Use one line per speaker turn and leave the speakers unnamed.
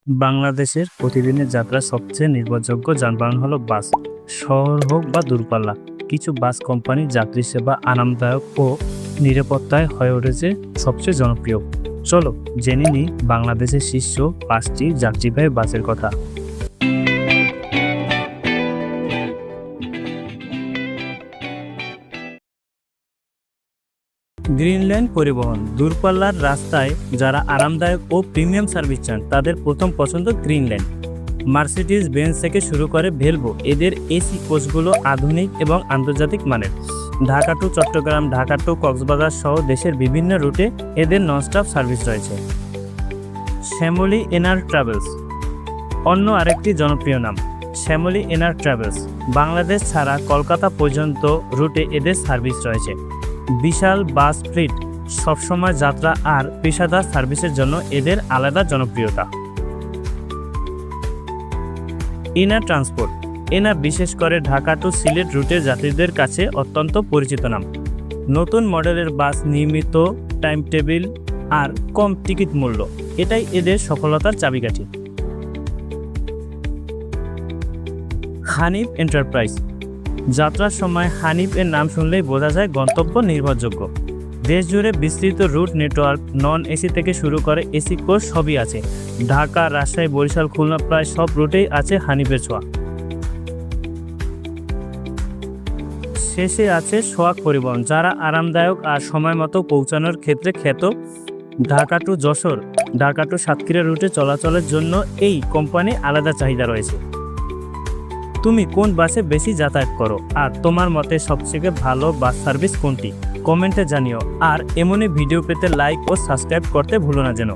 বাংলাদেশের প্রতিদিনের যাত্রার সবচেয়ে নির্ভরযোগ্য যানবাহন হলো বাস। শহর হোক বা দূরপাল্লা, কিছু বাস কোম্পানি যাত্রী সেবা, আরামদায়ক ও নিরাপত্তায় হয়ে উঠেছে সবচেয়ে জনপ্রিয়। চলো জেনে নিই বাংলাদেশের শীর্ষ 5টি যাত্রীবাহী বাসের কথা। গ্রিনল্যান্ড পরিবহন। দূরপাল্লার রাস্তায় যারা আরামদায়ক ও প্রিমিয়াম সার্ভিস চান তাদের প্রথম পছন্দ গ্রিনল্যান্ড। মার্সিডিজ বেঞ্জ থেকে শুরু করে ভেলভো, এদের এসি কোচগুলো আধুনিক এবং আন্তর্জাতিক মানের। ঢাকা টু চট্টগ্রাম, ঢাকা টু কক্সবাজার সহ দেশের বিভিন্ন রুটে এদের ননস্টপ সার্ভিস রয়েছে। শ্যামলী এনআর ট্রাভেলস অন্য আরেকটি জনপ্রিয় নাম। শ্যামলী এনআর ট্রাভেলস বাংলাদেশ ছাড়া কলকাতা পর্যন্ত রুটে এদের সার্ভিস রয়েছে। বিশাল বাস ফ্লিট, সবসময় যাত্রা আর পেশাদার সার্ভিসের জন্য এদের আলাদা জনপ্রিয়তা। এনা ট্রান্সপোর্ট, এনা বিশেষ করে ঢাকা টু সিলেট রুটের যাত্রীদের কাছে অত্যন্ত পরিচিত নাম। নতুন মডেলের বাস, নিয়মিত টাইম টেবিল আর কম টিকিট মূল্য, এটাই এদের সফলতার চাবিকাঠি। হানিফ এন্টারপ্রাইজ, যাত্রার সময় হানিফ এর নাম শুনলেই বোঝা যায় গন্তব্য নির্ভরযোগ্য। দেশ জুড়ে বিস্তৃত রুট নেটওয়ার্ক, নন এসি থেকে শুরু করে এসি কোচ সবই আছে। ঢাকা, রাজশাহী, বরিশাল, খুলনা প্রায় সব রুটেই আছে হানিফের ছোঁয়া। শেষে আছে সোহাগ পরিবহন, যারা আরামদায়ক আর সময় মতো পৌঁছানোর ক্ষেত্রে খ্যাত। ঢাকা টু যশোর, ঢাকা টু সাতক্ষীরা রুটে চলাচলের জন্য এই কোম্পানি আলাদা চাহিদা রয়েছে। তুমি কোন বাসে বেশি যাতায়াত করো আর তোমার মতে সবথেকে ভালো বাস সার্ভিস কোনটি? কমেন্টে জানিও। আর এমনই ভিডিও পেতে লাইক ও সাবস্ক্রাইব করতে ভুলো না যেন।